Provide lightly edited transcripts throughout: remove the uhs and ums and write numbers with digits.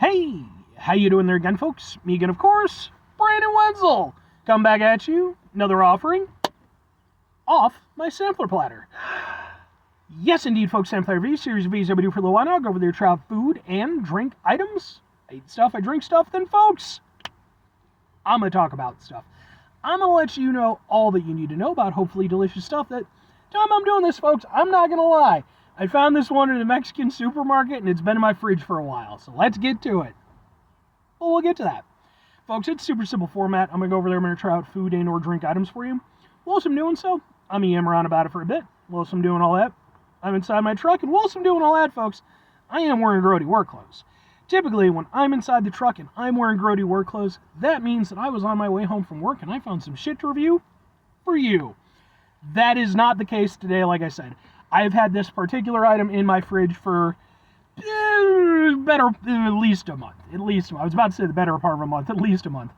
Hey, how you doing there again, folks? Me again, of course, Brandon Wenzel. Come back at you, another offering off my sampler platter. Yes, indeed, folks, sampler V series of V's I do for a little while now. I'll go over there, try out food and drink items. I eat stuff, I drink stuff, then, folks, I'm going to talk about stuff. I'm going to let you know all that you need to know about hopefully delicious stuff. That time I'm doing this, folks, I'm not going to lie. I found this one in a Mexican supermarket, and it's been in my fridge for a while, so let's get to it. Well, we'll get to that. Folks, it's super simple format. I'm going to go over there, I'm going to try out food and or drink items for you. Whilst I'm doing so, I'm going to yammer on about it for a bit. Whilst I'm doing all that, I'm inside my truck, and whilst I'm doing all that, folks, I am wearing grody work clothes. Typically, when I'm inside the truck and I'm wearing grody work clothes, that means that I was on my way home from work and I found some shit to review for you. That is not the case today, like I said. I've had this particular item in my fridge for at least a month. I was about to say the better part of a month, at least a month.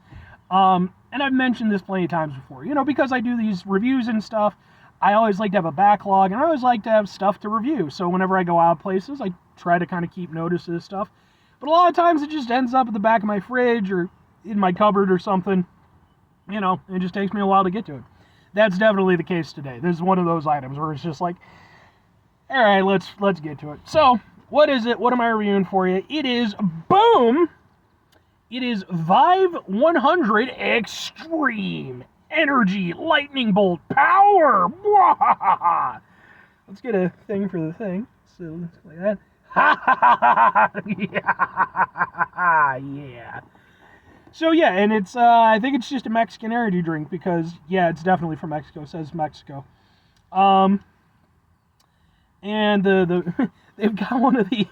And I've mentioned this plenty of times before. You know, because I do these reviews and stuff, I always like to have a backlog, and I always like to have stuff to review. So whenever I go out places, I try to kind of keep notice of this stuff. But a lot of times it just ends up at the back of my fridge or in my cupboard or something. You know, it just takes me a while to get to it. That's definitely the case today. This is one of those items where it's just like, all right, let's get to it. So, what is it? What am I reviewing for you? It is, boom! It is VIVE 100 Extreme Energy Lightning Bolt Power! Let's get a thing for the thing. So, like that. Yeah. So, yeah, and it's, I think it's just a Mexican energy drink because, yeah, it's definitely from Mexico. It says Mexico. And they've got one of the,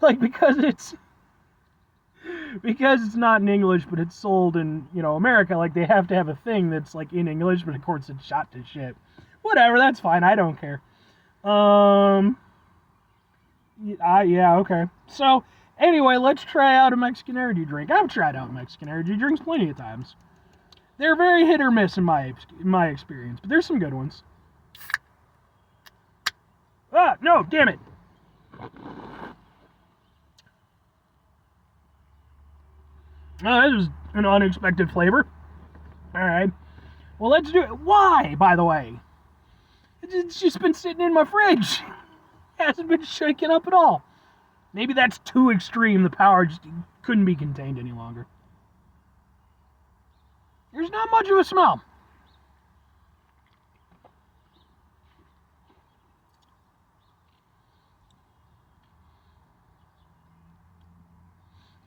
like, because it's not in English, but it's sold in, you know, America, like, they have to have a thing that's, like, in English, but of course it's shot to shit. Whatever, that's fine, I don't care. Yeah, okay. So, anyway, let's try out a Mexican energy drink. I've tried out Mexican energy drinks plenty of times. They're very hit or miss in my experience, but there's some good ones. Ah, no, damn it. This was an unexpected flavor. Alright. Well, let's do it. Why, by the way? It's just been sitting in my fridge. It hasn't been shaken up at all. Maybe that's too extreme. The power just couldn't be contained any longer. There's not much of a smell.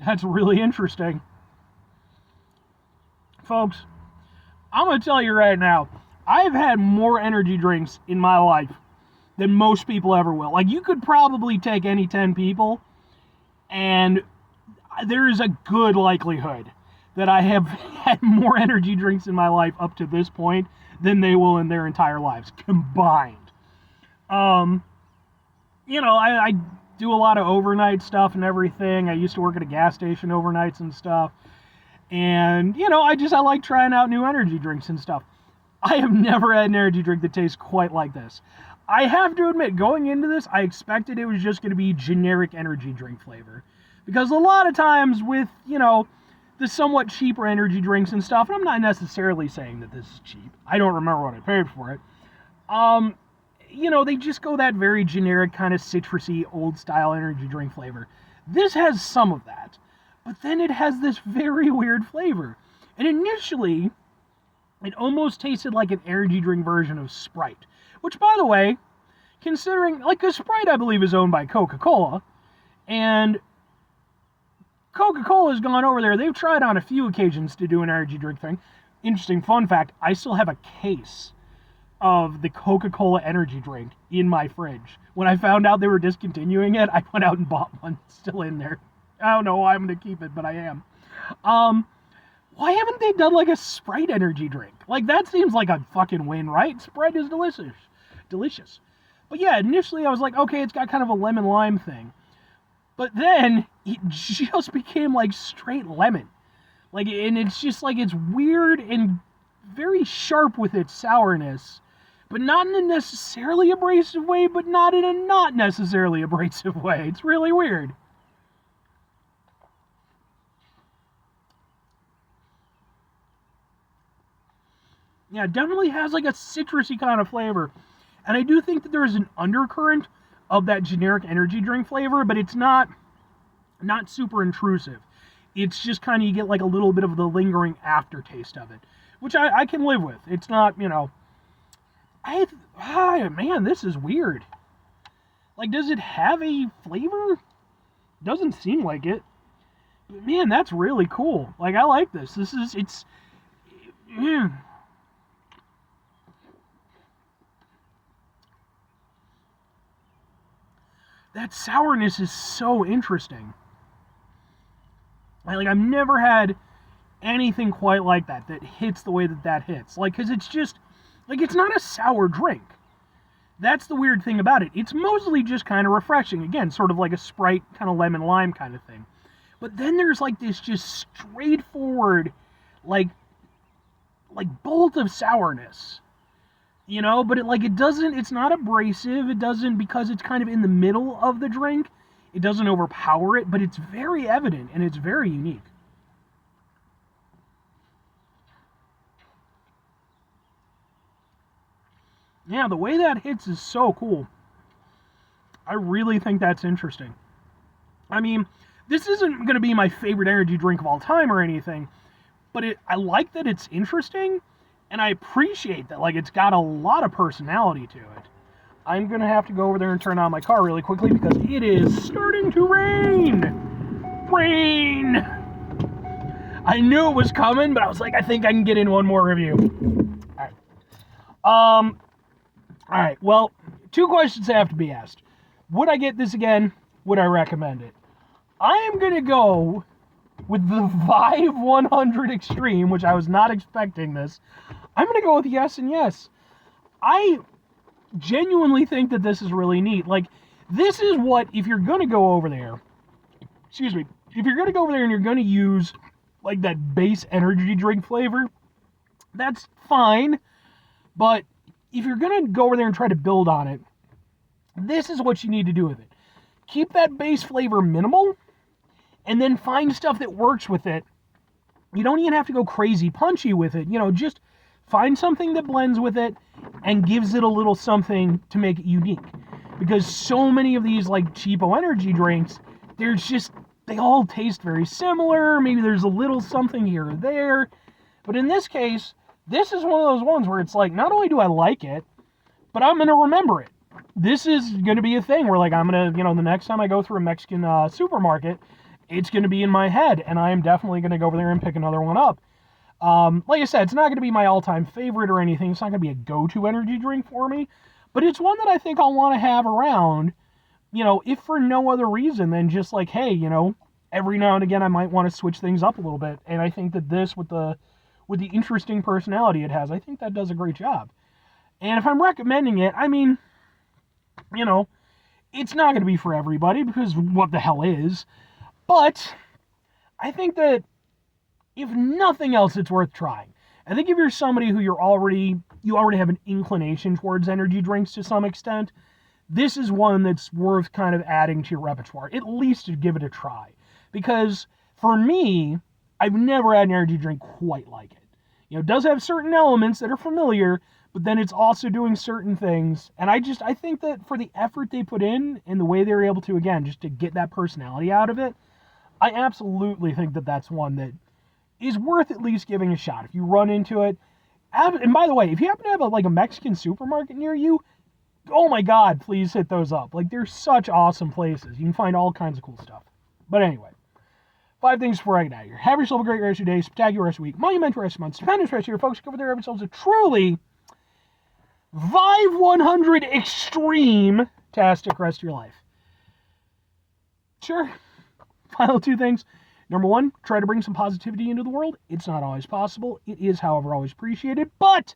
That's really interesting. Folks, I'm going to tell you right now, I've had more energy drinks in my life than most people ever will. Like, you could probably take any 10 people, and there is a good likelihood that I have had more energy drinks in my life up to this point than they will in their entire lives combined. You know, I do a lot of overnight stuff and everything. I used to work at a gas station overnights and stuff. And, you know, I like trying out new energy drinks and stuff. I have never had an energy drink that tastes quite like this. I have to admit, going into this, I expected it was just going to be generic energy drink flavor. Because a lot of times with, you know, the somewhat cheaper energy drinks and stuff, and I'm not necessarily saying that this is cheap. I don't remember what I paid for it. You know, they just go that very generic kind of citrusy, old-style energy drink flavor. This has some of that, but then it has this very weird flavor. And initially, it almost tasted like an energy drink version of Sprite. Which, by the way, considering, like, because Sprite, I believe, is owned by Coca-Cola, and Coca-Cola has gone over there. They've tried on a few occasions to do an energy drink thing. Interesting fun fact, I still have a case of the Coca-Cola energy drink in my fridge. When I found out they were discontinuing it, I went out and bought one. It's still in there. I don't know why I'm going to keep it, but I am. Why haven't they done like a Sprite energy drink? Like, that seems like a fucking win, right? Sprite is delicious. But yeah, initially I was like, okay, it's got kind of a lemon lime thing. But then it just became like straight lemon. Like, and it's just like, it's weird and very sharp with its sourness. But not in a necessarily abrasive way, but not in a not necessarily abrasive way. It's really weird. Yeah, it definitely has like a citrusy kind of flavor. And I do think that there is an undercurrent of that generic energy drink flavor, but it's not super intrusive. It's just kind of, you get like a little bit of the lingering aftertaste of it, which I can live with. It's not, man, this is weird. Like, does it have a flavor? Doesn't seem like it. But man, that's really cool. Like, I like this. Yeah. That sourness is so interesting. Like, I've never had anything quite like that hits the way that hits. Like, because it's just, like, it's not a sour drink. That's the weird thing about it. It's mostly just kind of refreshing. Again, sort of like a Sprite kind of lemon lime kind of thing. But then there's like this just straightforward, like bolt of sourness. But it's not abrasive. It doesn't, because it's kind of in the middle of the drink, it doesn't overpower it, but it's very evident and it's very unique. Yeah, the way that hits is so cool. I really think that's interesting. I mean, this isn't going to be my favorite energy drink of all time or anything, but I like that it's interesting, and I appreciate that, like, it's got a lot of personality to it. I'm going to have to go over there and turn on my car really quickly because it is starting to rain. Rain! I knew it was coming, but I was like, I think I can get in one more review. All right, well, 2 questions have to be asked. Would I get this again? Would I recommend it? I am going to go with the VIVE 100 Extreme, which I was not expecting this. I'm going to go with yes and yes. I genuinely think that this is really neat. Like, this is what, if you're going to go over there, if you're going to go over there and you're going to use, like, that base energy drink flavor, that's fine. But if you're going to go over there and try to build on it, this is what you need to do with it. Keep that base flavor minimal, and then find stuff that works with it. You don't even have to go crazy punchy with it. Just find something that blends with it and gives it a little something to make it unique. Because so many of these, like, cheapo energy drinks, they all taste very similar. Maybe there's a little something here or there. But in this case, this is one of those ones where it's like, not only do I like it, but I'm going to remember it. This is going to be a thing where, like, I'm going to, the next time I go through a Mexican supermarket, it's going to be in my head, and I am definitely going to go over there and pick another one up. Like I said, it's not going to be my all-time favorite or anything. It's not going to be a go-to energy drink for me, but it's one that I think I'll want to have around, if for no other reason than just like, hey, every now and again I might want to switch things up a little bit, and I think that this, with the interesting personality it has, I think that does a great job. And if I'm recommending it, I mean, it's not going to be for everybody, because what the hell is, but I think that if nothing else, it's worth trying. I think if you're somebody who you already have an inclination towards energy drinks to some extent, this is one that's worth kind of adding to your repertoire, at least to give it a try. Because for me, I've never had an energy drink quite like it. It does have certain elements that are familiar, but then it's also doing certain things. And I think that for the effort they put in and the way they were able to, again, just to get that personality out of it, I absolutely think that that's one that is worth at least giving a shot. If you run into it, and by the way, if you happen to have a Mexican supermarket near you, oh my God, please hit those up. Like, they're such awesome places. You can find all kinds of cool stuff. But anyway, 5 things before I get out of here. Have yourself a great rest of your day, spectacular rest of your week, monumental rest of your month, stupendous rest of your folks. Go over there, have yourselves a truly VIVE 100 Extreme-tastic rest of your life. Sure. Final 2 things. Number 1, try to bring some positivity into the world. It's not always possible. It is, however, always appreciated. But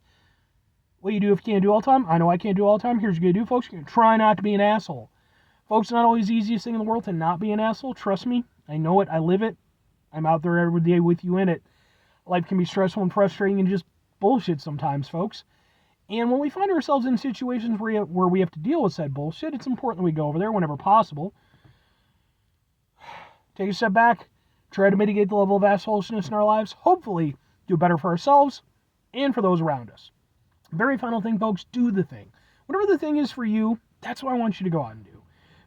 what you do if you can't do all the time, I know I can't do all the time. Here's what you're going to do, folks. You're going to try not to be an asshole. Folks, it's not always the easiest thing in the world to not be an asshole. Trust me. I know it. I live it. I'm out there every day with you in it. Life can be stressful and frustrating and just bullshit sometimes, folks. And when we find ourselves in situations where we have to deal with said bullshit, it's important that we go over there whenever possible. Take a step back. Try to mitigate the level of assholishness in our lives. Hopefully, do better for ourselves and for those around us. Very final thing, folks, do the thing. Whatever the thing is for you, that's what I want you to go out and do.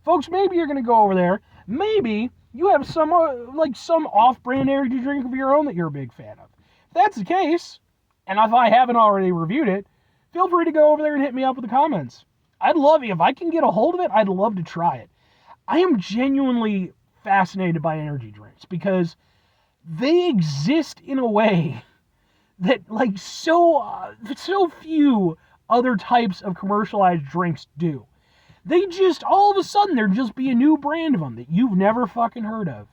Folks, maybe you're going to go over there. Maybe you have some off-brand energy drink of your own that you're a big fan of. If that's the case, and if I haven't already reviewed it, feel free to go over there and hit me up with the comments. I'd love it. If I can get a hold of it, I'd love to try it. I am genuinely fascinated by energy drinks because they exist in a way that so few other types of commercialized drinks do. They just, all of a sudden, there'd just be a new brand of them that you've never fucking heard of.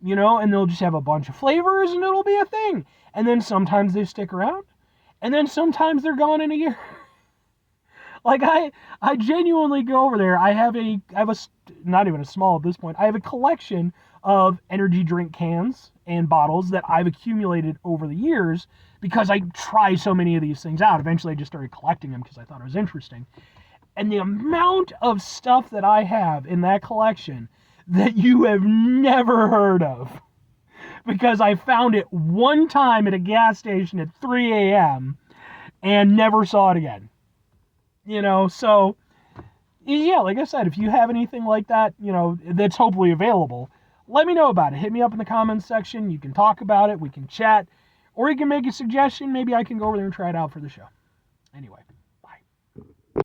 And they'll just have a bunch of flavors and it'll be a thing. And then sometimes they stick around. And then sometimes they're gone in a year. Like, I genuinely go over there. I have not even a small at this point. I have a collection of energy drink cans and bottles that I've accumulated over the years because I try so many of these things out. Eventually, I just started collecting them because I thought it was interesting. And the amount of stuff that I have in that collection that you have never heard of because I found it one time at a gas station at 3 a.m. and never saw it again. So, yeah, like I said, if you have anything like that, that's hopefully available, let me know about it. Hit me up in the comments section. You can talk about it. We can chat. Or you can make a suggestion. Maybe I can go over there and try it out for the show. Anyway.